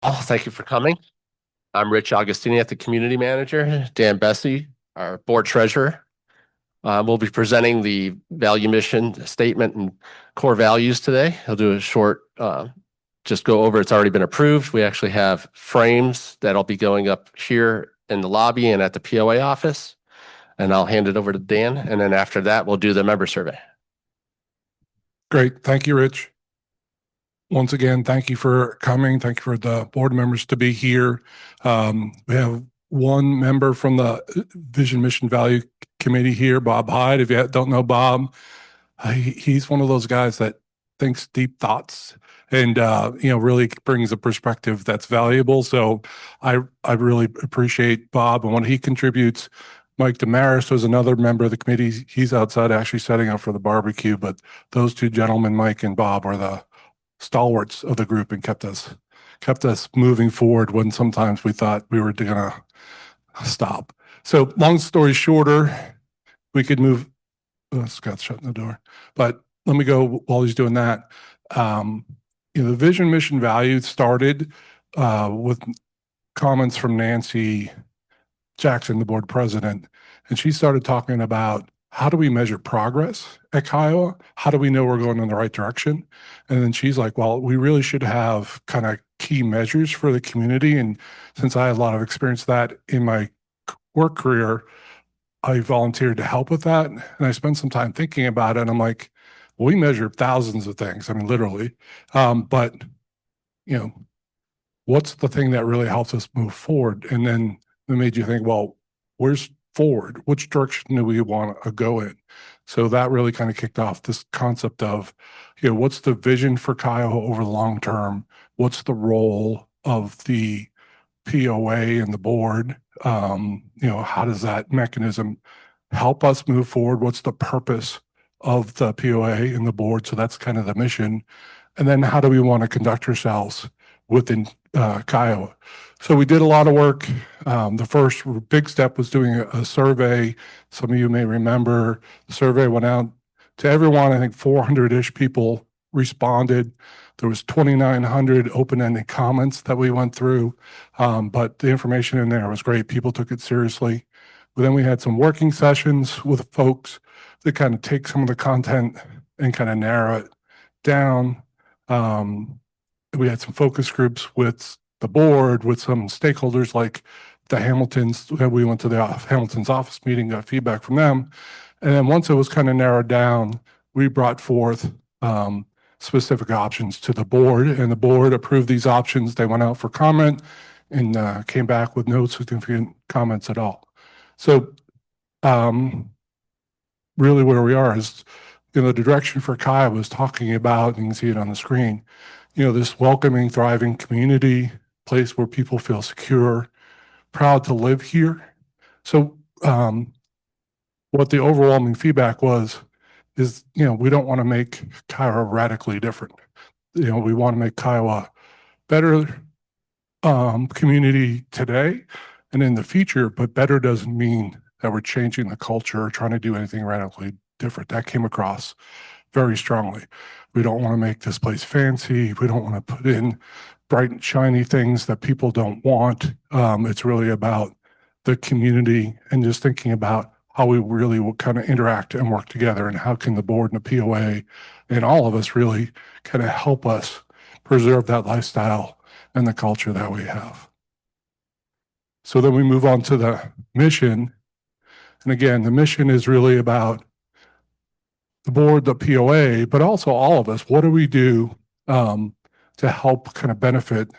Oh, thank you for coming. I'm Rich Augustini at the community manager, Dan Bessie, our board treasurer. We'll be presenting the value mission statement and core values today. He'll do a short, just go over. It's already been approved. We actually have frames that'll be going up here in the lobby and at the POA office. And I'll hand it over to Dan. And then after that, we'll do the member survey. Great. Thank you, Rich. Once again, thank you for coming. Thank you for the board members to be here. We have one member from the Vision Mission Value Committee here, Bob Hyde. If you don't know Bob, he's one of those guys that thinks deep thoughts and really brings a perspective that's valuable. So I really appreciate Bob and what he contributes. Mike Damaris was another member of the committee. He's outside actually setting up for the barbecue, but those two gentlemen, Mike and Bob, are the stalwarts of the group and kept us moving forward when sometimes we thought we were gonna stop. So long story shorter, we could move. Oh, Scott's shutting the door, but let me go while he's doing that. The vision, mission, value started with comments from Nancy Jackson, the board president, and she started talking about how do we measure progress at Kiowa? How do we know we're going in the right direction? And then she's like, well, we really should have kind of key measures for the community. And since I had a lot of experience that in my work career, I volunteered to help with that. And I spent some time thinking about it. And I'm like, well, we measure thousands of things. I mean, literally. But, what's the thing that really helps us move forward? And then it made you think, well, where's forward? Which direction do we want to go in? So that really kind of kicked off this concept of, what's the vision for Kiowa over the long term? What's the role of the POA and the board? How does that mechanism help us move forward? What's the purpose of the POA and the board? So that's kind of the mission. And then how do we want to conduct ourselves within Kiowa? So we did a lot of work. The first big step was doing a survey. Some of you may remember the survey went out to everyone. I think 400-ish people responded. There was 2,900 open-ended comments that we went through, but the information in there was great. People took it seriously. But then we had some working sessions with folks that kind of take some of the content and kind of narrow it down. We had some focus groups with the board, with some stakeholders like the Hamiltons. We went to the Hamilton's office meeting, got feedback from them. And then once it was kind of narrowed down, we brought forth specific options to the board, and the board approved these options. They went out for comment and came back with no significant comments at all. So really where we are is, the direction for Kiowa was talking about, and you can see it on the screen, this welcoming, thriving community, place where people feel secure, proud to live here. So what the overwhelming feedback was is, we don't want to make Kiowa radically different. We want to make Kiowa better community today and in the future, but better doesn't mean that we're changing the culture or trying to do anything radically different. That came across very strongly. We don't want to make this place fancy. We don't want to put in bright and shiny things that people don't want. It's really about the community and just thinking about how we really will kind of interact and work together, and how can the board and the POA and all of us really kind of help us preserve that lifestyle and the culture that we have. So then we move on to the mission. And again, the mission is really about the board, the POA, but also all of us. What do we do to help kind of benefit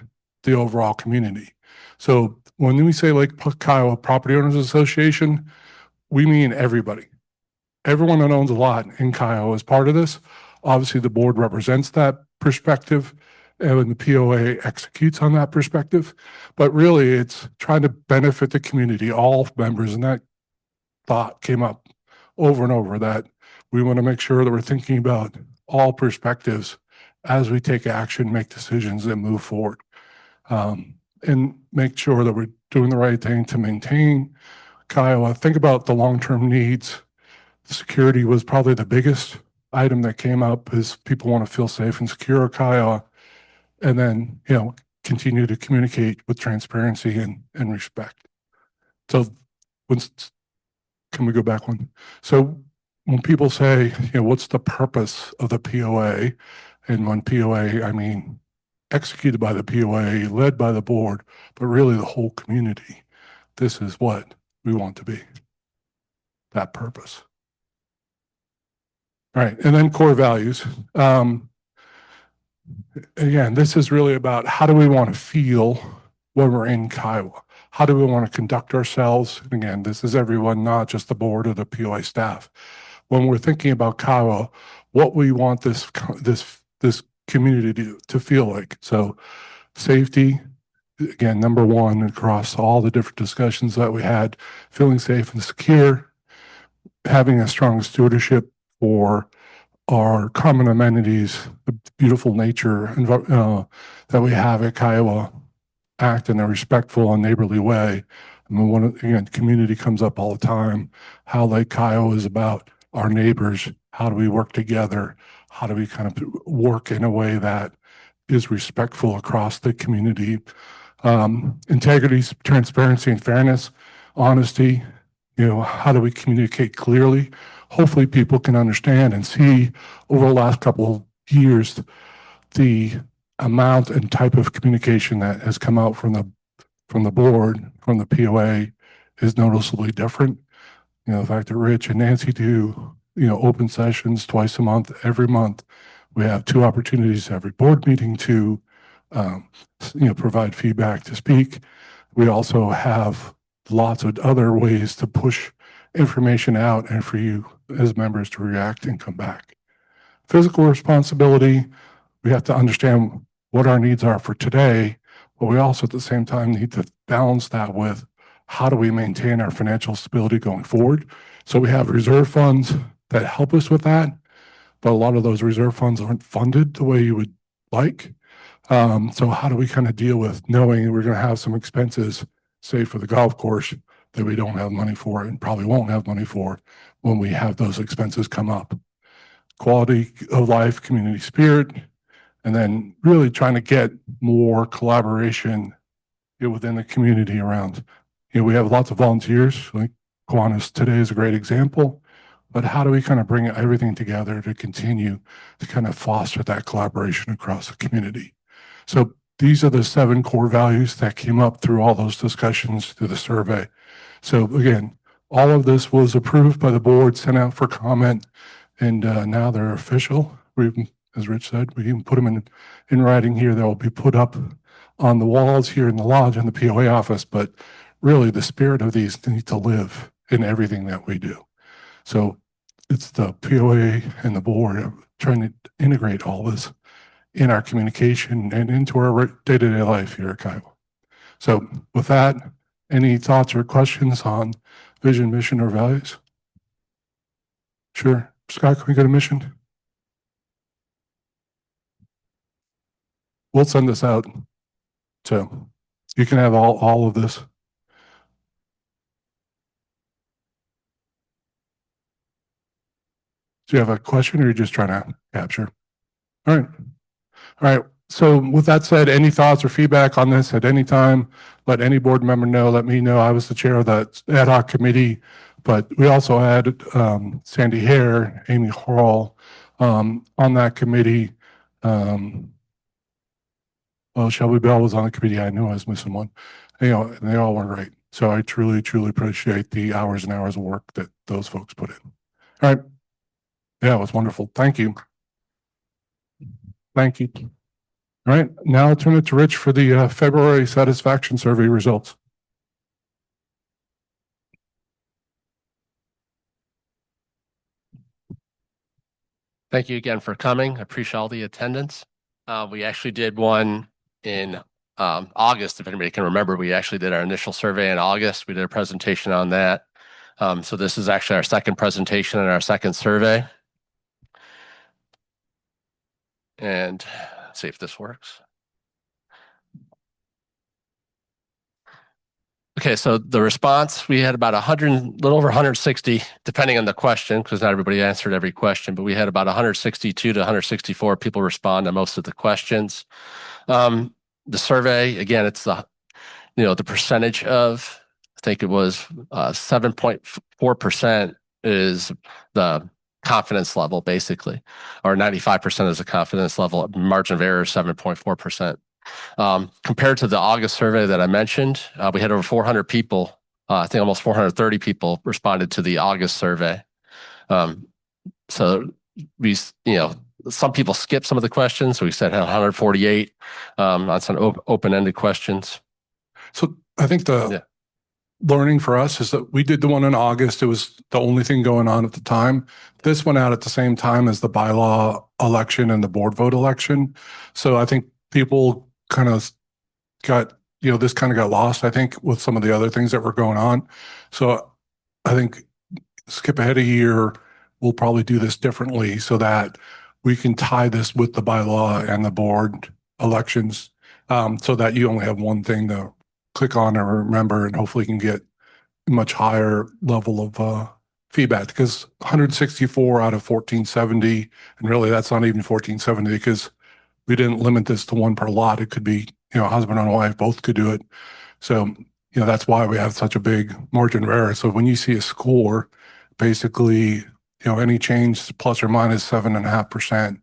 the overall community? So when we say Lake Kiowa Property Owners Association, we mean everybody. Everyone that owns a lot in Kiowa is part of this. Obviously, the board represents that perspective, and the POA executes on that perspective. But really, it's trying to benefit the community, all members, and that thought came up over and over, that we want to make sure that we're thinking about all perspectives as we take action, make decisions, and move forward, and make sure that we're doing the right thing to maintain Kiowa. Think about the long-term needs. Security was probably the biggest item that came up, is people want to feel safe and secure at Kiowa. And then, continue to communicate with transparency and respect. So when, can we go back one? So when people say, what's the purpose of the POA? And when POA, I mean executed by the POA, led by the board, but really the whole community. This is what we want to be, that purpose. All right, and then core values. Again, this is really about how do we want to feel when we're in Kiowa? How do we want to conduct ourselves? And again, this is everyone, not just the board or the POA staff. When we're thinking about Kiowa, what we want this community to feel like. So safety, again, number one across all the different discussions that we had, feeling safe and secure, having a strong stewardship for our common amenities, the beautiful nature that we have at Kiowa, act in a respectful and neighborly way. I mean, again, community comes up all the time. How Lake Kiowa is about our neighbors. How do we work together? How do we kind of work in a way that is respectful across the community? Integrity, transparency, and fairness, honesty. How do we communicate clearly? Hopefully people can understand and see over the last couple of years the amount and type of communication that has come out from the board, from the POA is noticeably different. The fact that Rich and Nancy do, open sessions twice a month, every month. We have 2 opportunities every board meeting to, provide feedback, to speak. We also have lots of other ways to push information out and for you as members to react and come back. Physical responsibility, we have to understand what our needs are for today, but we also at the same time need to balance that with how do we maintain our financial stability going forward. So we have reserve funds that help us with that, but a lot of those reserve funds aren't funded the way you would like. So how do we kind of deal with knowing we're going to have some expenses, say for the golf course, that we don't have money for and probably won't have money for when we have those expenses come up. Quality of life, community spirit, and then really trying to get more collaboration within the community around. We have lots of volunteers, like Kiwanis today is a great example, but how do we kind of bring everything together to continue to kind of foster that collaboration across the community? So these are the 7 core values that came up through all those discussions through the survey. So again, all of this was approved by the board, sent out for comment, and now they're official. As Rich said, we even put them in writing here. They'll be put up on the walls here in the lodge in the POA office, but really the spirit of these need to live in everything that we do. So it's the POA and the board trying to integrate all this in our communication and into our day-to-day life here at Kiowa. So with that, any thoughts or questions on vision, mission, or values? Sure. Scott, can we go to mission? We'll send this out. So you can have all of this. Do you have a question or are you just trying to capture? All right. All right. So with that said, any thoughts or feedback on this at any time, let any board member know, let me know. I was the chair of that ad hoc committee, but we also had Sandy Hare, Amy Hall on that committee. Well, Shelby Bell was on the committee. I knew I was missing one. And they all were great. So I truly, truly appreciate the hours and hours of work that those folks put in. All right. Yeah, it was wonderful. Thank you. Thank you. All right, now I'll turn it to Rich for the February satisfaction survey results. Thank you again for coming. I appreciate all the attendance. We actually did one in August, if anybody can remember. We actually did our initial survey in August. We did a presentation on that. So this is actually our second presentation and our second survey. And let's see if this works. Okay, so the response, we had about 100, little over 160, depending on the question, because not everybody answered every question, but we had about 162 to 164 people respond to most of the questions. The survey, again, it's the percentage of, I think it was 7.4% is the confidence level, basically, or 95% is the confidence level. Margin of error is 7.4%. Compared to the August survey that I mentioned, we had over 400 people. I think almost 430 people responded to the August survey. Um, so we, some people skipped some of the questions. So we said 148 on some open-ended questions. So I think the Yeah. learning for us is that we did the one in August. It was the only thing going on at the time. This went out at the same time as the bylaw election and the board vote election. So I think people kind of got, this kind of got lost, I think, with some of the other things that were going on. So I think skip ahead a year, we'll probably do this differently so that we can tie this with the bylaw and the board elections, so that you only have one thing to click on and remember, and hopefully can get a much higher level of feedback, because 164 out of 1470, and really that's not even 1470 because we didn't limit this to one per lot. It could be, husband and wife both could do it. So, that's why we have such a big margin of error. So when you see a score, basically, any change plus or minus 7.5%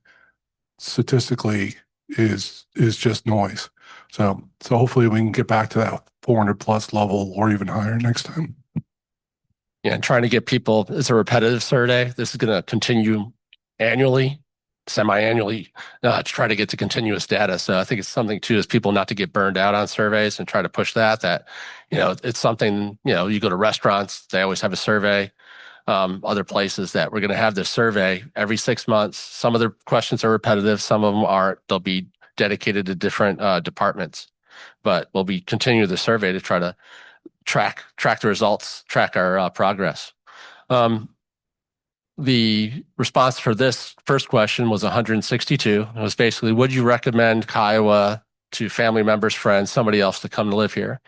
statistically is just noise. So hopefully we can get back to that 400 plus level or even higher next time. Yeah, and trying to get people, it's a repetitive survey. This is going to continue annually, semi-annually, to try to get to continuous data. So I think it's something too, is people not to get burned out on surveys and try to push that, it's something, you go to restaurants, they always have a survey. Other places that we're going to have this survey every 6 months. Some of the questions are repetitive, some of them aren't. They'll be dedicated to different departments, but we'll be continuing the survey to try to track the results, track our progress. The response for this first question was 162. It was basically, would you recommend Kiowa to family members, friends, somebody else to come to live here?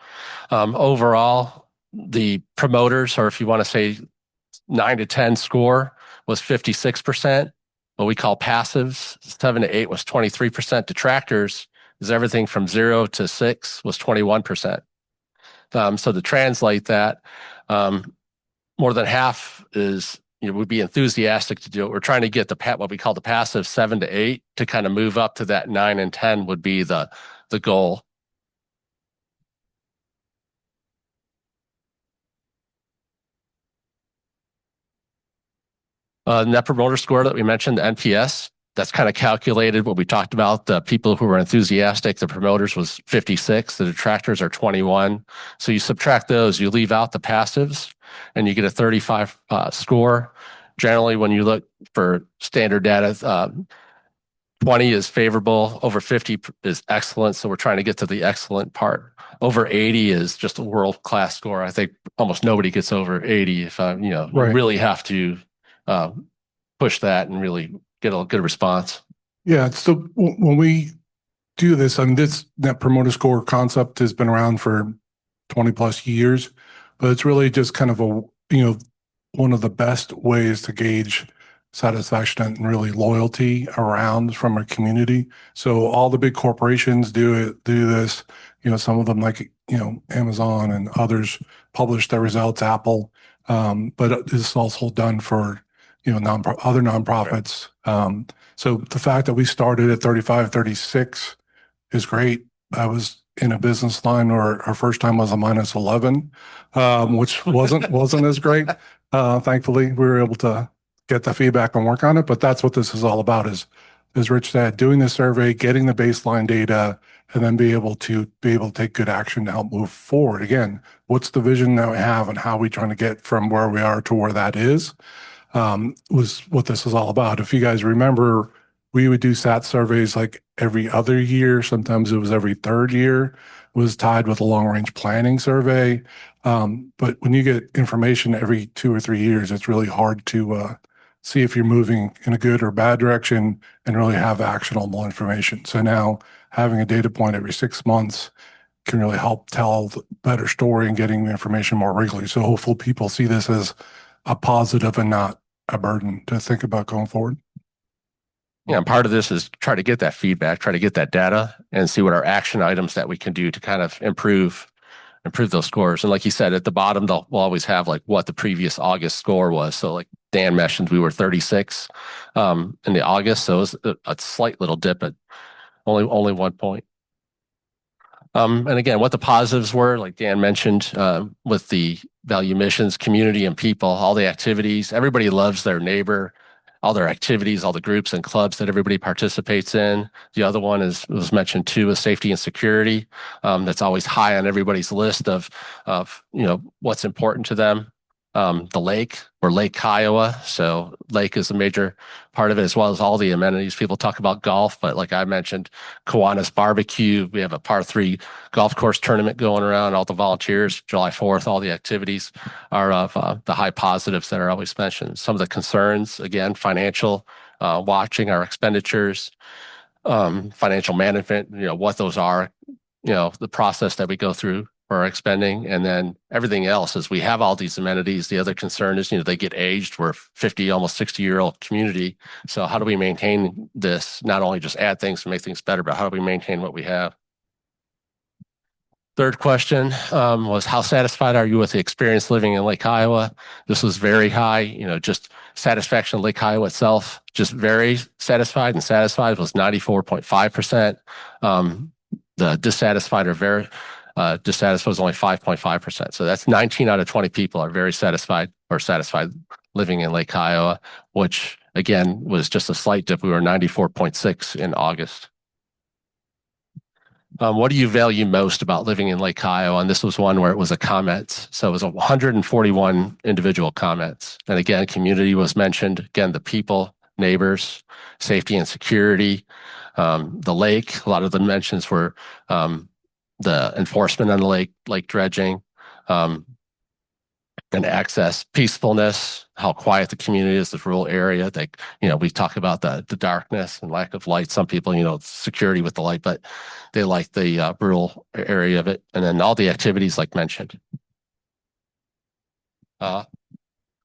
Overall, the promoters, or if you want to say 9 to 10 score, was 56%. What we call passives, 7 to 8 was 23%. Detractors is everything from 0 to 6 was 21%. So to translate that, more than half is, would be enthusiastic to do it. We're trying to get what we call the passive 7 to 8 to kind of move up to that 9 and 10 would be the goal. Net promoter score that we mentioned, the NPS, that's kind of calculated what we talked about. The people who were enthusiastic, the promoters was 56, the detractors are 21. So you subtract those, you leave out the passives, and you get a 35 score. Generally, when you look for standard data, 20 is favorable, over 50 is excellent. So we're trying to get to the excellent part. Over 80 is just a world-class score. I think almost nobody gets over 80 if Right. You really have to push that and really get a good response. Yeah. So when we do this, I mean, this net promoter score concept has been around for 20 plus years, but it's really just kind of one of the best ways to gauge satisfaction and really loyalty around from a community. So all the big corporations do this, some of them like, Amazon and others publish their results, Apple. But it's also done for, other nonprofits. So the fact that we started at 35, 36 is great. I was in a business line where our first time was a minus 11, which wasn't as great. Thankfully, we were able to get the feedback and work on it. But that's what this is all about: is as Rich said, doing the survey, getting the baseline data, and then be able to take good action to help move forward. Again, what's the vision that we have, and how are we trying to get from where we are to where that is? Was what this is all about. If you guys remember, we would do SAT surveys like every other year. Sometimes it was every third year. It was tied with a long range planning survey. But when you get information every 2 or 3 years, it's really hard to see if you're moving in a good or bad direction and really have actionable information. So now having a data point every 6 months can really help tell the better story and getting the information more regularly. So hopefully people see this as a positive and not a burden to think about going forward. part of this is try to get that feedback, try to get that data and see what our action items that we can do to kind of improve those scores. And like you said, at the bottom, we'll always have like what the previous August score was. So like Dan mentioned, we were 36 in the August. So it was a slight little dip at only 1 point. And again, what the positives were, like Dan mentioned, with the value missions, community and people, all the activities, everybody loves their neighbor, all their activities, all the groups and clubs that everybody participates in. The other one was mentioned too, is safety and security. That's always high on everybody's list of what's important to them. The lake or Lake Kiowa. So lake is a major part of it, as well as all the amenities. People talk about golf, but like I mentioned, Kiwanis barbecue. We have a par 3 golf course tournament going around. All the volunteers, July 4th, all the activities are of the high positives that are always mentioned. Some of the concerns, again, financial, watching our expenditures, financial management, what those are, the process that we go through for our expending, and then everything else is we have all these amenities. The other concern is, they get aged. We're 50, almost 60-year-old community. So how do we maintain this? Not only just add things to make things better, but how do we maintain what we have? Third question was, how satisfied are you with the experience living in Lake Kiowa? This was very high, just satisfaction of Lake Kiowa itself, just very satisfied, and satisfied was 94.5%. The dissatisfied or very dissatisfied was only 5.5%. So that's 19 out of 20 people are very satisfied or satisfied living in Lake Kiowa, which again was just a slight dip. We were 94.6 in August. What do you value most about living in Lake Kiowa? And this was one where it was a comment. So it was 141 individual comments. And again, community was mentioned. Again, the people, neighbors, safety and security, the lake. A lot of the mentions were the enforcement on the lake dredging, and access, peacefulness, how quiet the community is, the rural area. We talk about the darkness and lack of light. Some people, security with the light, but they like the rural area of it. And then all the activities like mentioned.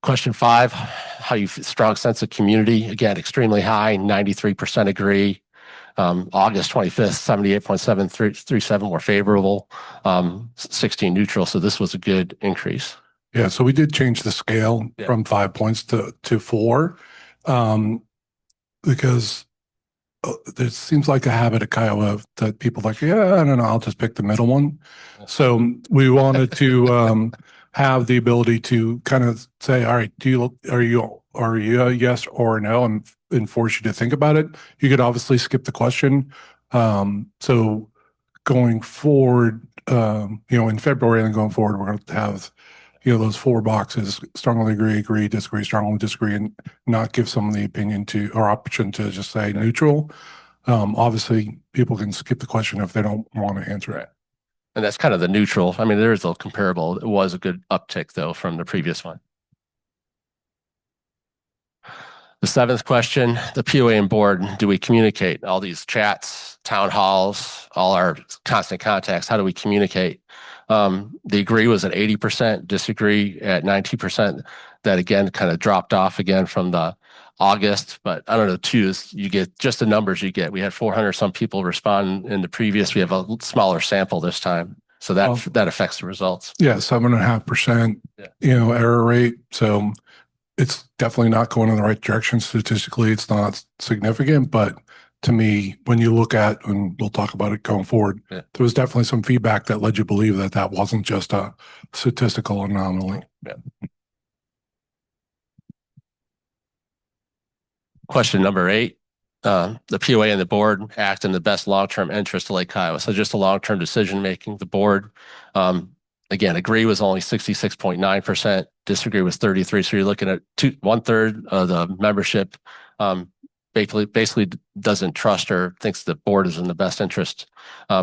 Question 5, how you strong sense of community. Again, extremely high, 93% agree. August 25th, 78.737 were favorable, 16 neutral. So this was a good increase. Yeah, so we did change the scale from 5 points to 4, because there seems like a habit at Kiowa that people like, yeah, I don't know, I'll just pick the middle one. So we wanted to have the ability to kind of say, all right, are you a yes or a no, and force you to think about it. You could obviously skip the question. So going forward, in February and going forward, we're going to have those 4 boxes: strongly agree, disagree, strongly disagree, and not give someone the opinion or option to just say neutral. Obviously, people can skip the question if they don't want to answer it. And that's kind of the neutral. I mean, there is a comparable. It was a good uptick, though, from the previous one. The 7th question, the POA and board, do we communicate? All these chats, town halls, all our constant contacts, how do we communicate? The agree was at 80%, disagree at 90%. That again kind of dropped off again from the August, but I don't know, too, you get just the numbers you get. We had 400 some people respond in the previous. We have a smaller sample this time. So that affects the results. Yeah, 7.5%, error rate. So it's definitely not going in the right direction. Statistically, it's not significant, but to me, when you look at, and we'll talk about it going forward, there was definitely some feedback that led you to believe that wasn't just a statistical anomaly. Yeah. Question number 8, the POA and the board act in the best long-term interest of Lake Kiowa. So just a long-term decision-making. The board, again, agree was only 66.9%, disagree was 33%. So you're looking at 1/3 of the membership basically doesn't trust or thinks the board is in the best interest,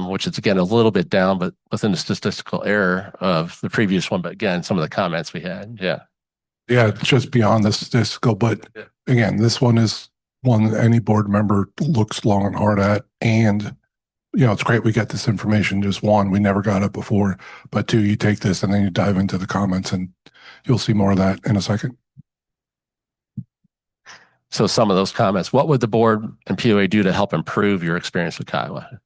which is, again, a little bit down, but within the statistical error of the previous one. But again, some of the comments we had, Yeah, just beyond the statistical. But again, this one is one that any board member looks long and hard at. And, it's great we get this information. Just one, we never got it before. But 2, you take this and then you dive into the comments and you'll see more of that in a second. So some of those comments, what would the board and POA do to help improve your experience with Kiowa?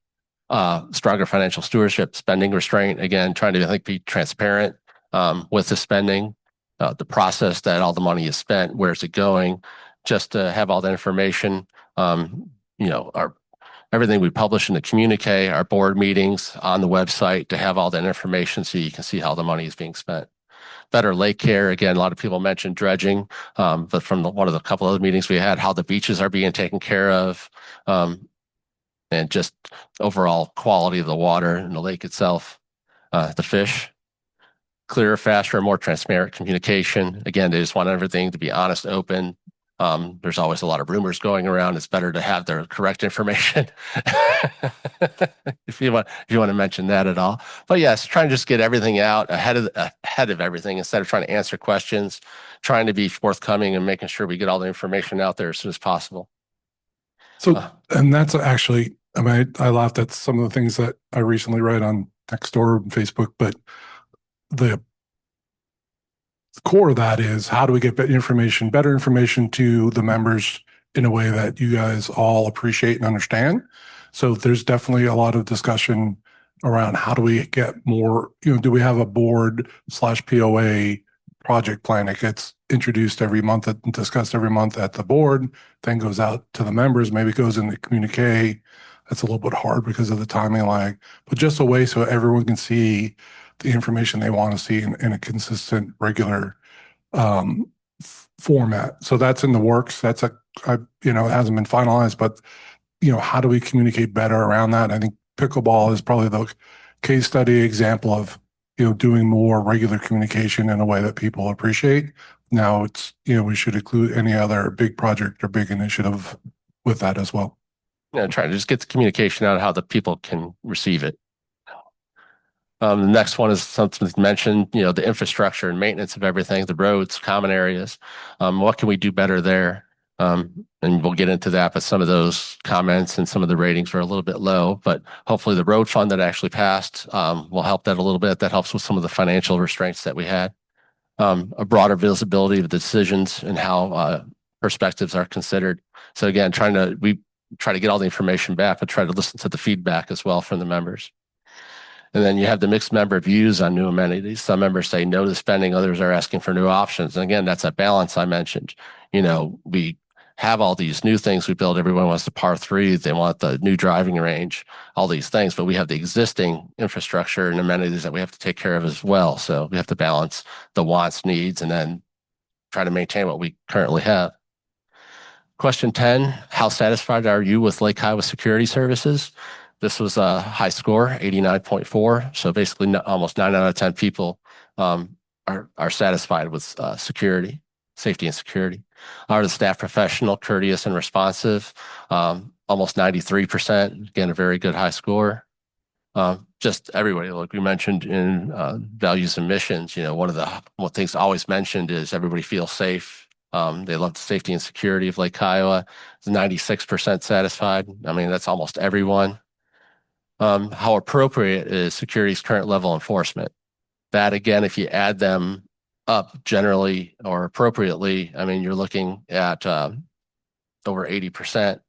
Stronger financial stewardship, spending restraint, again, trying to, I think, be transparent with the spending, the process that all the money is spent, where's it going, just to have all the information, our everything we publish in the communique, our board meetings on the website to have all that information so you can see how the money is being spent. Better lake care. Again, a lot of people mentioned dredging, but from one of the couple other meetings we had, how the beaches are being taken care of, and just overall quality of the water and the lake itself, the fish. Clearer, faster, more transparent communication. Again, they just want everything to be honest, open. There's always a lot of rumors going around. It's better to have the correct information. If you want to mention that at all. But yes, trying to just get everything out ahead of everything instead of trying to answer questions, trying to be forthcoming and making sure we get all the information out there as soon as possible. So, and that's actually, I mean, I laughed at some of the things that I recently read on Nextdoor and Facebook, but the core of that is how do we get better information to the members in a way that you guys all appreciate and understand? So there's definitely a lot of discussion around how do we get more, do we have a board / POA project plan that gets introduced every month and discussed every month at the board, then goes out to the members, maybe goes in the communique. That's a little bit hard because of the timing lag, but just a way so everyone can see the information they want to see in a consistent, regular format. So that's in the works. It hasn't been finalized, but how do we communicate better around that? I think pickleball is probably the case study example of, doing more regular communication in a way that people appreciate. Now it's, we should include any other big project or big initiative with that as well. Trying to just get the communication out of how the people can receive it. The next one is something mentioned, the infrastructure and maintenance of everything, the roads, common areas. What can we do better there? And we'll get into that, but some of those comments and some of the ratings were a little bit low, but hopefully the road fund that actually passed will help that a little bit. That helps with some of the financial restraints that we had. A broader visibility of the decisions and how perspectives are considered. So again, we try to get all the information back, but try to listen to the feedback as well from the members. And then you have the mixed member views on new amenities. Some members say no to spending, others are asking for new options. And again, that's a balance I mentioned. We have all these new things we build. Everyone wants the par 3. They want the new driving range, all these things, but we have the existing infrastructure and amenities that we have to take care of as well. So we have to balance the wants, needs, and then try to maintain what we currently have. Question 10, how satisfied are you with Lake Kiowa security services? This was a high score, 89.4. So basically almost 9 out of 10 people are satisfied with safety and security. Are the staff professional, courteous, and responsive? Almost 93%. Again, a very good high score. Just everybody, like we mentioned in values and missions, one of the things always mentioned is everybody feels safe. They love the safety and security of Lake Kiowa. It's 96% satisfied. I mean, that's almost everyone. How appropriate is security's current level enforcement? That again, if you add them up generally or appropriately, I mean, you're looking at over 80%.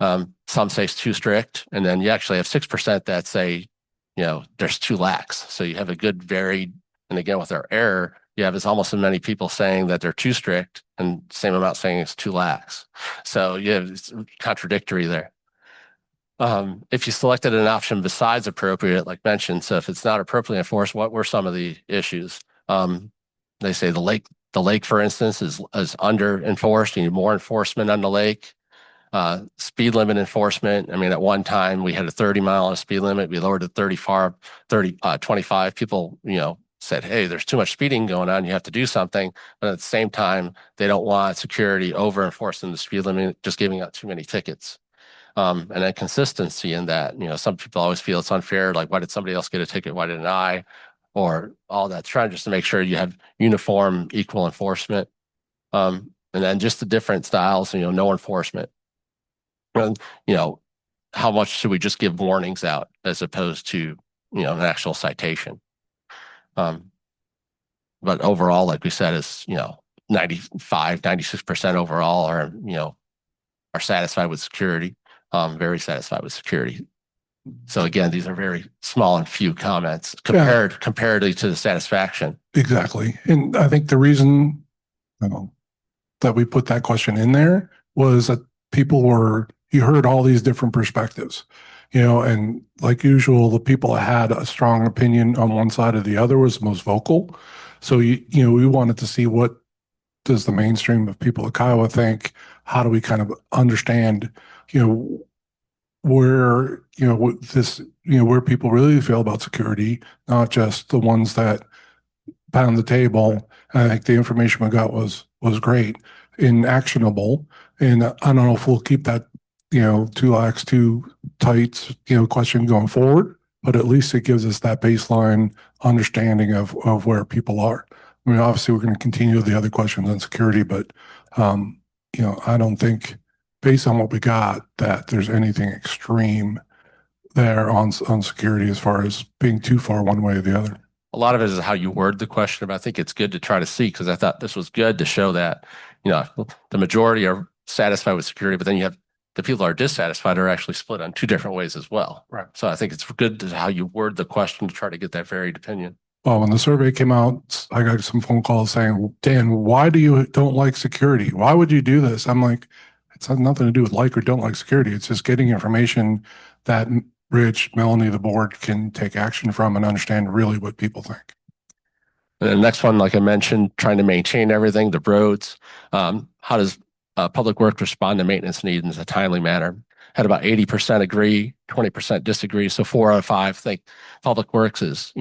Some say it's too strict, and then you actually have 6% that say, there's too lax. So you have a good varied, and again, with our error, you have almost as many people saying that they're too strict and same amount saying it's too lax. So you have it's contradictory there. If you selected an option besides appropriate, like mentioned, so if it's not appropriately enforced, what were some of the issues? They say the lake, for instance, is under enforced. You need more enforcement on the lake. Speed limit enforcement. I mean, at one time we had a 30-mile speed limit. We lowered it to 25. People, said, hey, there's too much speeding going on. You have to do something. But at the same time, they don't want security over enforcing the speed limit, just giving out too many tickets. And then consistency in that, some people always feel it's unfair. Like, why did somebody else get a ticket? Why didn't I? Or all that. Trying just to make sure you have uniform, equal enforcement. And then just the different styles, no enforcement. And, how much should we just give warnings out as opposed to, an actual citation? But overall, like we said, is, 95, 96% overall are satisfied with security, very satisfied with security. So again, these are very small and few comments comparatively to the satisfaction. Exactly. And I think the reason that we put that question in there was that you heard all these different perspectives, and like usual, the people that had a strong opinion on one side or the other was most vocal. So, we wanted to see what does the mainstream of people of Kiowa think? How do we kind of understand, you know, where, what this, where people really feel about security, not just the ones that pound the table. And I think the information we got was great and actionable. And I don't know if we'll keep that, two lax, two tights, question going forward, but at least it gives us that baseline understanding of where people are. I mean, obviously we're going to continue the other questions on security, but I don't think based on what we got that there's anything extreme there on security as far as being too far one way or the other. A lot of it is how you word the question, but I think it's good to try to see because I thought this was good to show that, the majority are satisfied with security, but then you have the people that are dissatisfied are actually split on two different ways as well. Right. So I think it's good to how you word the question to try to get that varied opinion. Well, when the survey came out, I got some phone calls saying, Dan, why do you don't like security? Why would you do this? I'm like, it's had nothing to do with like or don't like security. It's just getting information that Rich, Melanie, the board can take action from and understand really what people think. And the next one, like I mentioned, trying to maintain everything, the roads. How does public works respond to maintenance needs in a timely manner? Had about 80% agree, 20% disagree. So 4 out of 5 think public works is,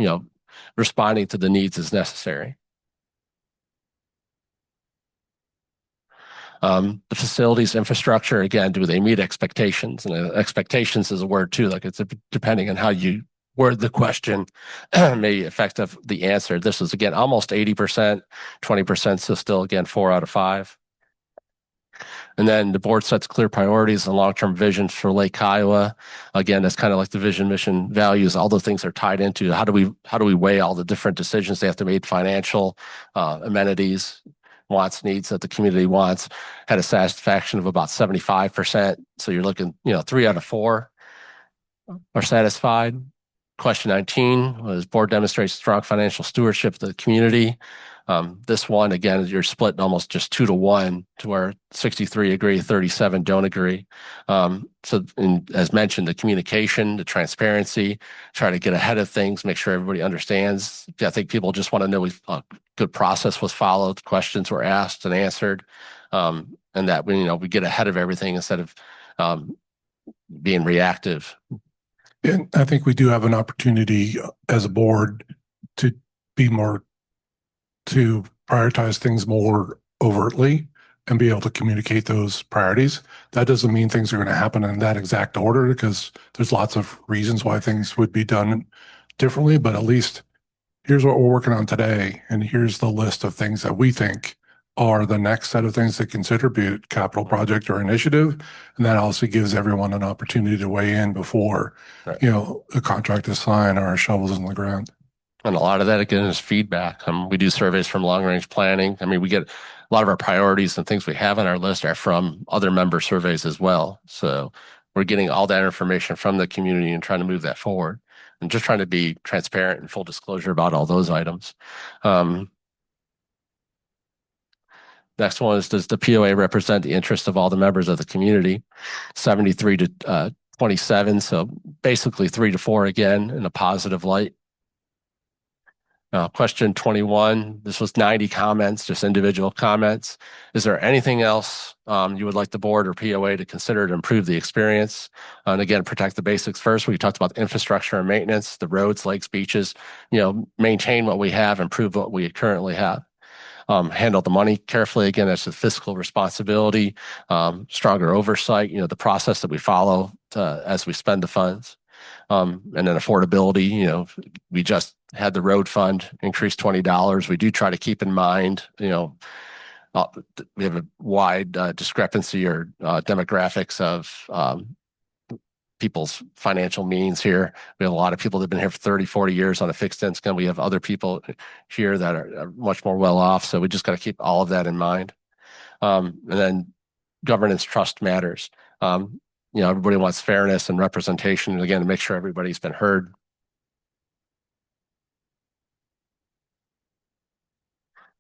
responding to the needs as necessary. The facilities infrastructure, again, do they meet expectations? And expectations is a word too, like it's depending on how you word the question may affect the answer. This is again almost 80%, 20%, so still again 4 out of 5. And then the board sets clear priorities and long-term visions for Lake Kiowa. Again, that's kind of like the vision, mission, values. All those things are tied into how do we weigh all the different decisions they have to make, financial, amenities, wants, needs that the community wants. Had a satisfaction of about 75%. So you're looking, 3 out of 4 are satisfied. Question 19 was board demonstrates strong financial stewardship to the community. This one, again, you're split almost just 2 to 1 to where 63 agree, 37 don't agree. As mentioned, the communication, the transparency, try to get ahead of things, make sure everybody understands. I think people just want to know a good process was followed, questions were asked and answered, and that we get ahead of everything instead of being reactive. And I think we do have an opportunity as a board to prioritize things more overtly and be able to communicate those priorities. That doesn't mean things are going to happen in that exact order because there's lots of reasons why things would be done differently, but at least here's what we're working on today. And here's the list of things that we think are the next set of things to consider, be it capital project or initiative. And that also gives everyone an opportunity to weigh in before, Right. A contract is signed or a shovel's in the ground. And a lot of that, again, is feedback. We do surveys from long range planning. I mean, we get a lot of our priorities and things we have on our list are from other member surveys as well. So we're getting all that information from the community and trying to move that forward and just trying to be transparent and full disclosure about all those items. Next one is, does the POA represent the interest of all the members of the community? 73 to 27. So basically 3 to 4 again in a positive light. Question 21, this was 90 comments, just individual comments. Is there anything else you would like the board or POA to consider to improve the experience? And again, protect the basics first. We talked about infrastructure and maintenance, the roads, lakes, beaches, maintain what we have, improve what we currently have. Handle the money carefully. Again, that's the fiscal responsibility, stronger oversight, the process that we follow as we spend the funds. And then affordability, we just had the road fund increase $20. We do try to keep in mind, we have a wide discrepancy or demographics of people's financial means here. We have a lot of people that have been here for 30, 40 years on a fixed income. We have other people here that are much more well off. So we just got to keep all of that in mind. And then governance trust matters. Everybody wants fairness and representation, and again, to make sure everybody's been heard.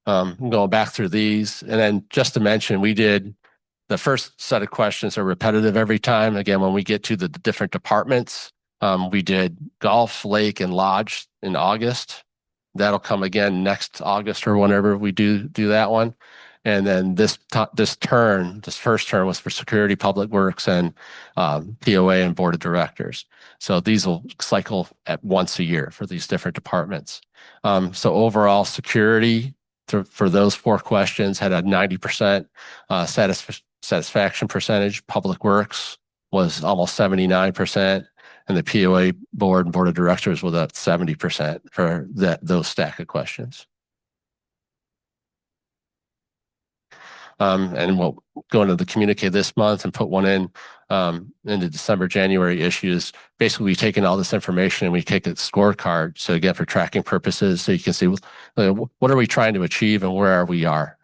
Going back through these, and then just to mention, we did the first set of questions are repetitive every time. Again, when we get to the different departments, we did golf, lake, and lodge in August. That'll come again next August or whenever we do that one. And then this first term was for security, public works, and POA and board of directors. So these will cycle at once a year for these different departments. So overall security for those 4 questions had a 90% satisfaction percentage. Public works was almost 79%. And the POA board and board of directors was at 70% for those stack of questions. And we'll go into the communique this month and put one in the December, January issues. Basically, we've taken all this information and we take a scorecard. So again, for tracking purposes, so you can see what are we trying to achieve and where we are.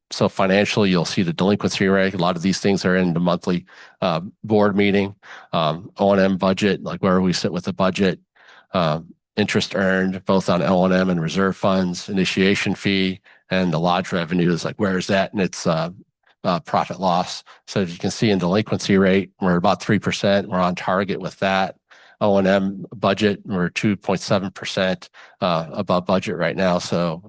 So financially, you'll see the delinquency rate. A lot of these things are in the monthly board meeting. O&M budget, like where we sit with the budget. Interest earned both on O&M and reserve funds, initiation fee, and the lodge revenue is like, where is that? And it's profit loss. So as you can see in delinquency rate, we're about 3%. We're on target with that. O&M budget, we're 2.7% above budget right now,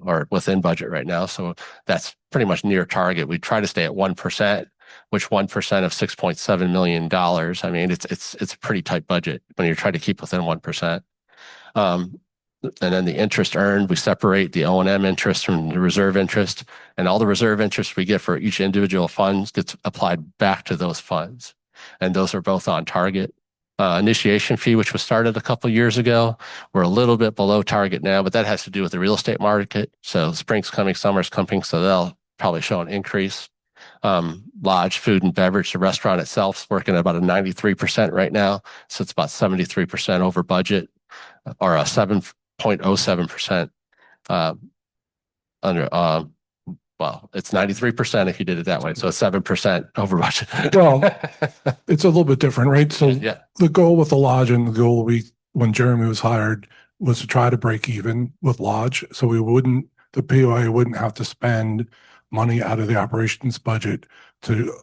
or within budget right now. So that's pretty much near target. We try to stay at 1%, which 1% of $6.7 million. I mean, it's a pretty tight budget when you're trying to keep within 1%. And then the interest earned, we separate the O&M interest from the reserve interest, and all the reserve interest we get for each individual funds gets applied back to those funds. And those are both on target. Initiation fee, which was started a couple of years ago, we're a little bit below target now, but that has to do with the real estate market. So spring's coming, summer's coming, so they'll probably show an increase. Lodge, food and beverage, the restaurant itself is working at about a 93% right now. So it's about 73% over budget, or a 7.07% under, well, it's 93% if you did it that way. So 7% over budget. Well, it's a little bit different, right? So Yeah. the goal with the lodge and the goal when Jeremy was hired was to try to break even with lodge. So the POA wouldn't have to spend money out of the operations budget to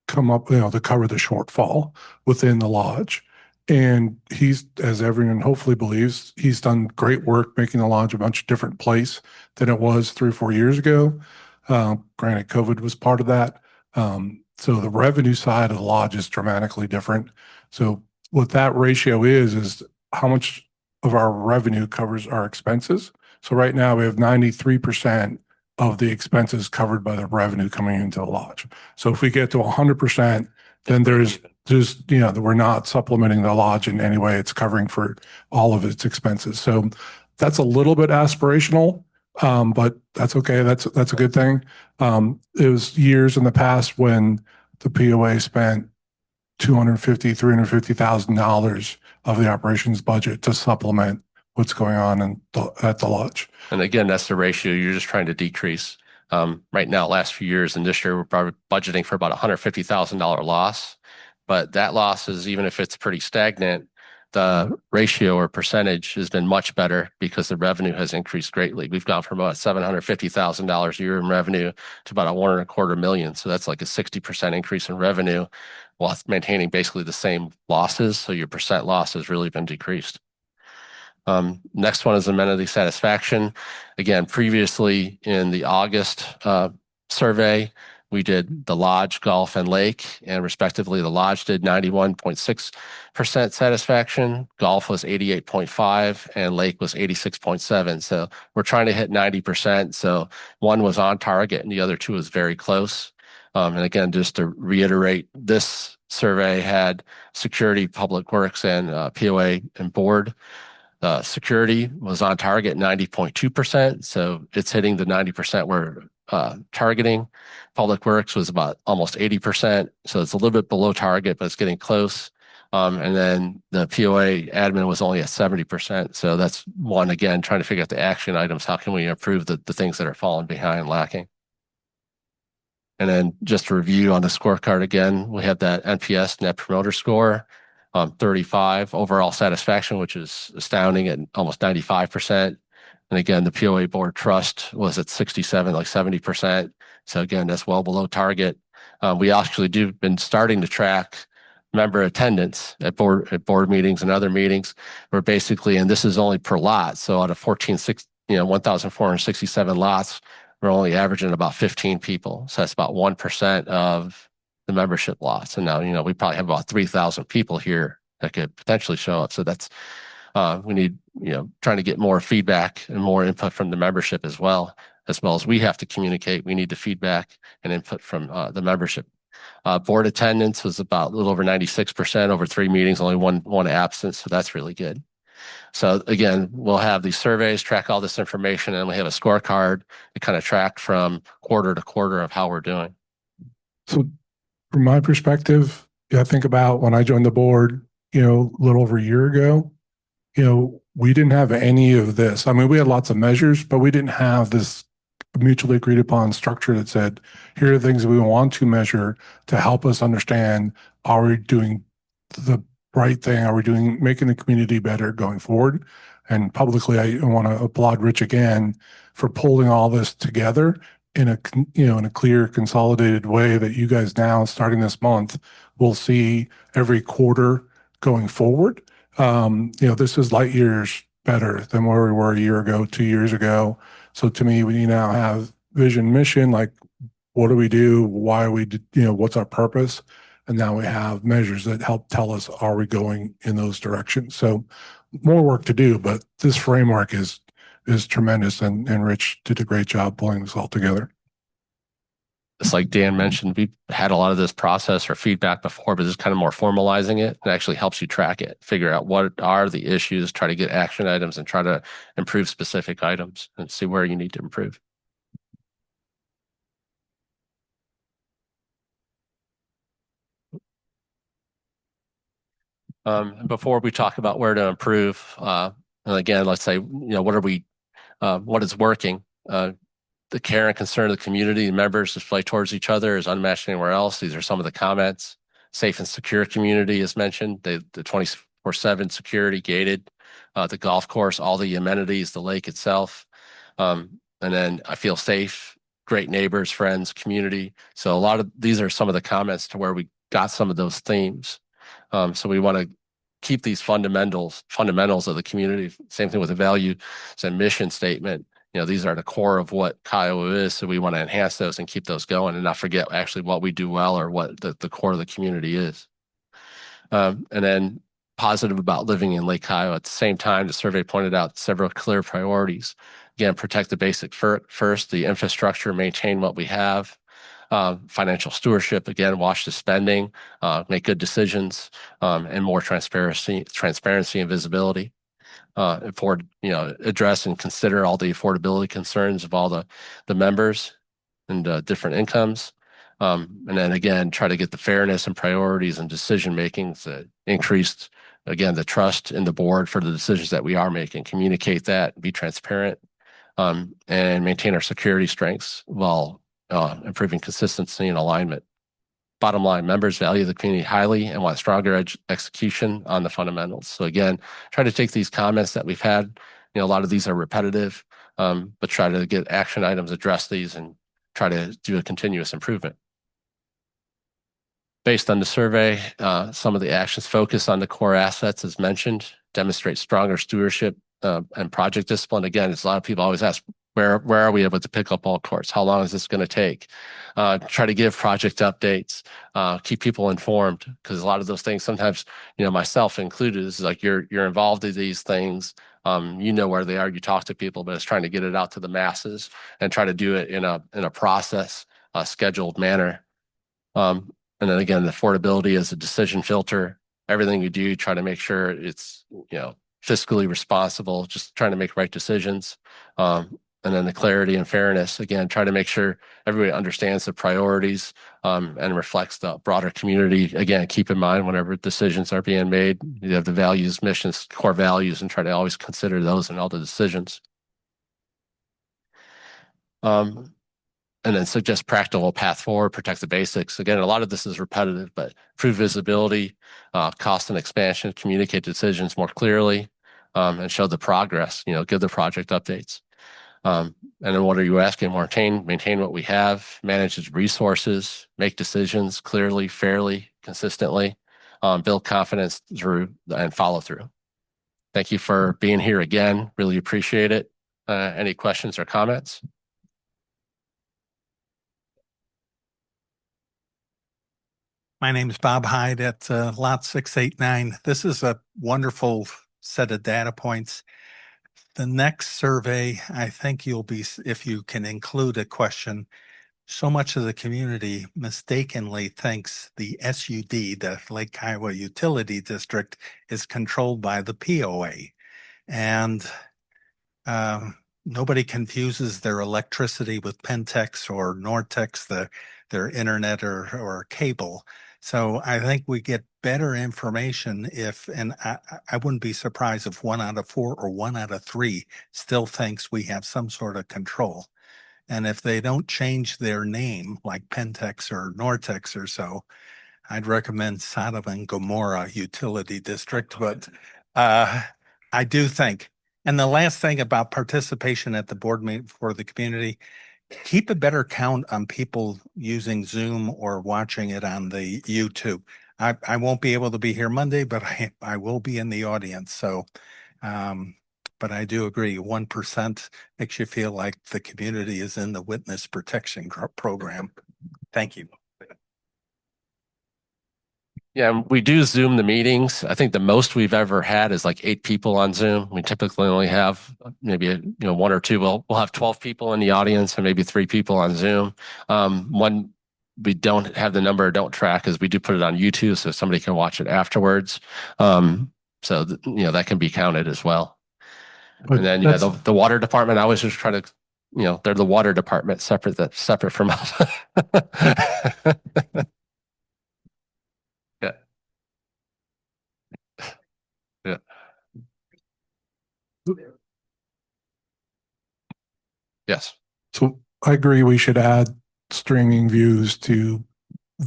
come up, to cover the shortfall within the lodge. And he's, as everyone hopefully believes, he's done great work making the lodge a much different place than it was 3 or 4 years ago. Granted, COVID was part of that. So the revenue side of the lodge is dramatically different. So what that ratio is how much of our revenue covers our expenses. So right now we have 93% of the expenses covered by the revenue coming into the lodge. So if we get to 100%, then there's we're not supplementing the lodge in any way. It's covering for all of its expenses. So that's a little bit aspirational, but that's okay. That's a good thing. It was years in the past when the POA spent $250,000, $350,000 of the operations budget to supplement what's going on at the lodge. And again, that's the ratio you're just trying to decrease. Right now, last few years and this year, we're probably budgeting for about $150,000 loss. But that loss is, even if it's pretty stagnant, the ratio or percentage has been much better because the revenue has increased greatly. We've gone from about $750,000 a year in revenue to about $1.25 million. So that's like a 60% increase in revenue while maintaining basically the same losses. So your percent loss has really been decreased. Next one is amenity satisfaction. Again, previously in the August survey, we did the lodge, golf, and lake, and respectively, the lodge did 91.6% satisfaction, golf was 88.5%, and lake was 86.7%. So we're trying to hit 90%. So one was on target, and the other two was very close. And again, just to reiterate, this survey had security, public works, and POA and board. Security was on target 90.2%. So it's hitting the 90% we're targeting. Public works was about almost 80%. So it's a little bit below target, but it's getting close. And then the POA admin was only at 70%. So that's one, again, trying to figure out the action items. How can we improve the things that are falling behind, lacking? And then just to review on the scorecard again, we have that NPS Net Promoter Score, 35 overall satisfaction, which is astounding at almost 95%. And again, the POA board trust was at 67, like 70%. So again, that's well below target. We actually do been starting to track member attendance at board meetings and other meetings. We're basically, and this is only per lot. So out of 1,467 lots, we're only averaging about 15 people. So that's about 1% of the membership loss. And now, we probably have about 3,000 people here that could potentially show up. So that's, we need, trying to get more feedback and more input from the membership as well as we have to communicate. We need the feedback and input from the membership. Board attendance was about a little over 96% over 3 meetings, only one absence. So that's really good. So again, we'll have these surveys, track all this information, and we have a scorecard to kind of track from quarter to quarter of how we're doing. So from my perspective, I think about when I joined the board, a little over a year ago, we didn't have any of this. I mean, we had lots of measures, but we didn't have this mutually agreed upon structure that said, here are the things that we want to measure to help us understand, are we doing the right thing? Are we making the community better going forward? And publicly, I want to applaud Rich again for pulling all this together in a clear, consolidated way that you guys now, starting this month, will see every quarter going forward. This is light years better than where we were a year ago, 2 years ago. So to me, we now have vision, mission, like what do we do? Why are we, what's our purpose? And now we have measures that help tell us, are we going in those directions? So more work to do, but this framework is tremendous. And Rich did a great job pulling this all together. It's like Dan mentioned, we had a lot of this process or feedback before, but this is kind of more formalizing it and actually helps you track it, figure out what are the issues, try to get action items and try to improve specific items and see where you need to improve. Before we talk about where to improve, and again, let's say, what is working? The care and concern of the community and members display towards each other is unmatched anywhere else. These are some of the comments. Safe and secure community is mentioned. The 24/7 security gated, the golf course, all the amenities, the lake itself. And then I feel safe, great neighbors, friends, community. So a lot of these are some of the comments to where we got some of those themes. So we want to keep these fundamentals of the community. Same thing with the value and mission statement. These are the core of what Kiowa is. So we want to enhance those and keep those going and not forget actually what we do well or what the core of the community is. And then positive about living in Lake Kiowa. At the same time, the survey pointed out several clear priorities. Again, protect the basic first, the infrastructure, maintain what we have. Financial stewardship, again, watch the spending, make good decisions, and more transparency and visibility. Address and consider all the affordability concerns of all the members and different incomes. And then again, try to get the fairness and priorities and decision making that increased, again, the trust in the board for the decisions that we are making, communicate that, be transparent, and maintain our security strengths while improving consistency and alignment. Bottom line, members value the community highly and want stronger execution on the fundamentals. So again, try to take these comments that we've had. A lot of these are repetitive, but try to get action items, address these, and try to do a continuous improvement. Based on the survey, some of the actions focus on the core assets as mentioned, demonstrate stronger stewardship and project discipline. Again, it's a lot of people always ask, where are we able to pick up all courts? How long is this going to take? Try to give project updates, keep people informed, because a lot of those things sometimes, myself included, is like you're involved in these things. Where they are, you talk to people, but it's trying to get it out to the masses and try to do it in a process, scheduled manner. And then again, the affordability is a decision filter. Everything we do, try to make sure it's, fiscally responsible, just trying to make right decisions. And then the clarity and fairness, again, try to make sure everybody understands the priorities and reflects the broader community. Again, keep in mind whenever decisions are being made, you have the values, missions, core values, and try to always consider those in all the decisions. And then suggest practical path forward, protect the basics. Again, a lot of this is repetitive, but improve visibility, cost and expansion, communicate decisions more clearly, and show the progress, give the project updates. And then what are you asking? Maintain what we have, manage its resources, make decisions clearly, fairly, consistently, build confidence through and follow through. Thank you for being here again. Really appreciate it. Any questions or comments? My name is Bob Hyde at Lot 689. This is a wonderful set of data points. The next survey, I think you'll be, if you can include a question, so much of the community mistakenly thinks the SUD, the Lake Kiowa Utility District, is controlled by the POA. And nobody confuses their electricity with Pentex or Nortex, their internet or cable. So I think we get better information if, and I wouldn't be surprised if 1 out of 4 or 1 out of 3 still thinks we have some sort of control. And if they don't change their name, like Pentex or Nortex or so, I'd recommend Sodom and Gomorrah Utility District. But I do think, and the last thing about participation at the board meeting for the community, keep a better count on people using Zoom or watching it on the YouTube. I won't be able to be here Monday, but I will be in the audience. So, but I do agree, 1% makes you feel like the community is in the witness protection program. Thank you. Yeah, we do Zoom the meetings. I think the most we've ever had is like 8 people on Zoom. We typically only have maybe 1 or 2. We'll have 12 people in the audience and maybe 3 people on Zoom. One we don't have the number, don't track, is we do put it on YouTube so somebody can watch it afterwards. So that can be counted as well. But and then the water department, I always just try to, they're the water department separate from us. Yeah. Yeah. Yes. So I agree we should add streaming views to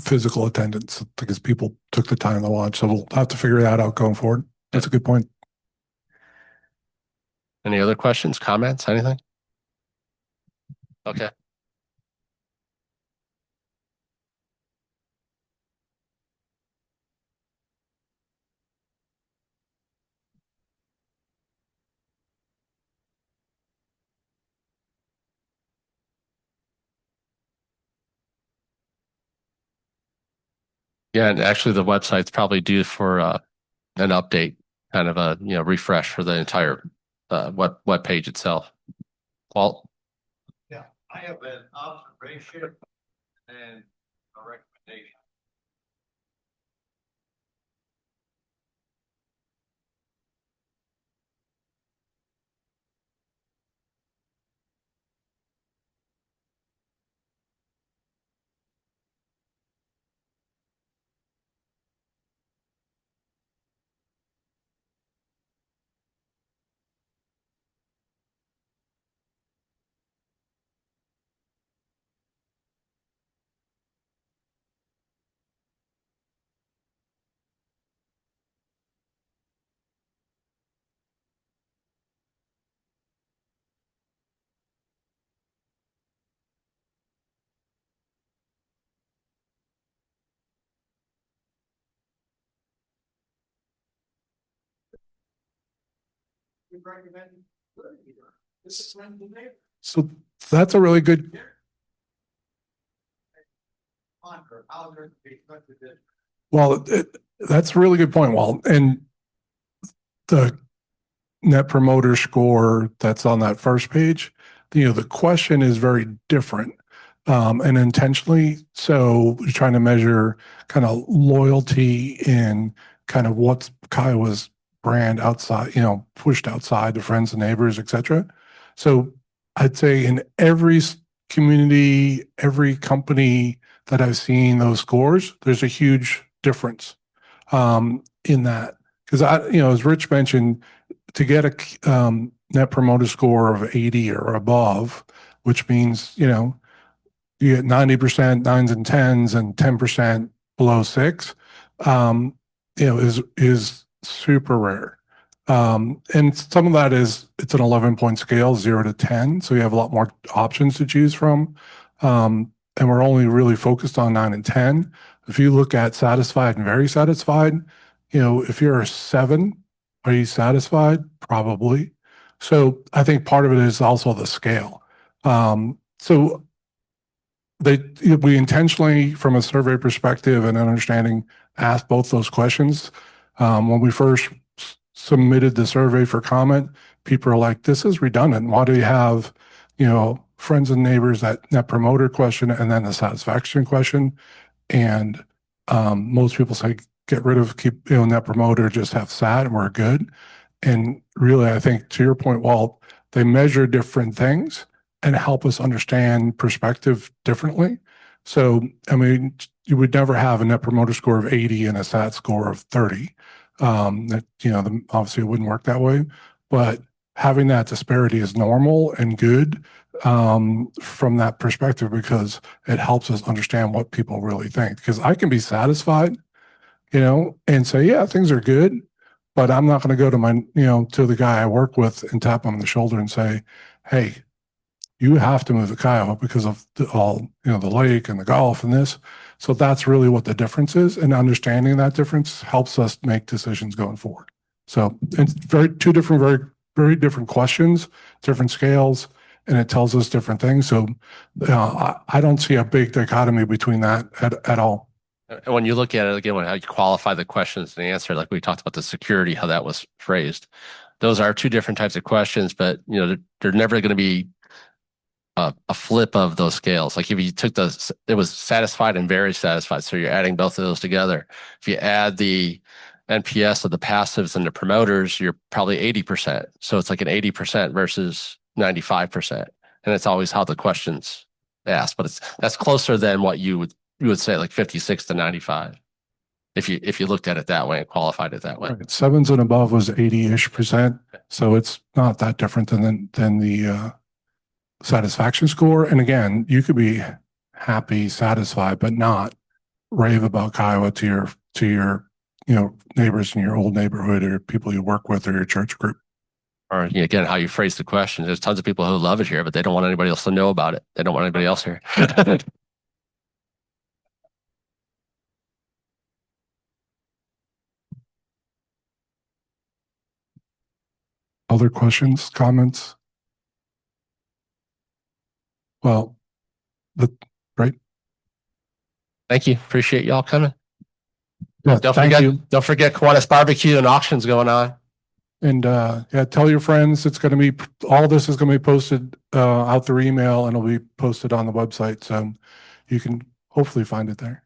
physical attendance because people took the time to watch. So we'll have to figure that out going forward. That's a good point. Any other questions, comments, anything? Okay. Yeah, and actually the website's probably due for an update, kind of a refresh for the entire web page itself. Walt? Yeah, I have an observation and a recommendation. So that's a really good. Well, that's a really good point, Walt. And the net promoter score that's on that first page, the question is very different and intentionally. So we're trying to measure kind of loyalty in kind of what's Kiowa's brand outside, pushed outside to friends and neighbors, etc. So I'd say in every community, every company that I've seen those scores, there's a huge difference in that. Because as Rich mentioned, to get a net promoter score of 80 or above, which means, you get 90% nines and tens and 10% below six, is super rare. And some of that is it's an 11-point scale, 0 to 10. So you have a lot more options to choose from. And we're only really focused on 9 and 10. If you look at satisfied and very satisfied, if you're a 7, are you satisfied? Probably. So I think part of it is also the scale. So we intentionally, from a survey perspective and an understanding, asked both those questions. When we first submitted the survey for comment, people are like, "This is redundant. Why do you have, friends and neighbors, that net promoter question, and then the satisfaction question?" And most people say, "Get rid of net promoter, just have sat, and we're good." And really, I think to your point, Walt, they measure different things and help us understand perspective differently. So, I mean, you would never have a net promoter score of 80 and a SAT score of 30. Obviously it wouldn't work that way, but having that disparity is normal and good from that perspective, because it helps us understand what people really think. Because I can be satisfied, and say, yeah, things are good, but I'm not going to go to to the guy I work with and tap him on the shoulder and say, "Hey, you have to move to Kiowa because of the lake and the golf and this." So that's really what the difference is. And understanding that difference helps us make decisions going forward. So it's two different, very, very different questions, different scales, and it tells us different things. So I don't see a big dichotomy between that at all. And when you look at it again, how you qualify the questions and the answer, like we talked about the security, how that was phrased, those are two different types of questions, but they're never going to be a flip of those scales. Like if you took it was satisfied and very satisfied. So you're adding both of those together. If you add the NPS of the passives and the promoters, you're probably 80%. So it's like an 80% versus 95%. And it's always how the questions asked, but that's closer than what you would say, like 56 to 95. If you looked at it that way and qualified it that way. Right. 7s and above was 80-ish%. So it's not that different than the satisfaction score. And again, you could be happy, satisfied, but not rave about Kiowa to your neighbors in your old neighborhood or people you work with or your church group. Or again, how you phrase the question. There's tons of people who love it here, but they don't want anybody else to know about it. They don't want anybody else here. Other questions, comments? Well, right. Thank you. Appreciate y'all coming. Yeah, Don't forget Kiwanis Barbecue and auctions going on. And tell your friends. It's going to be, all this is going to be posted out through email, and it'll be posted on the website. So you can hopefully find it there.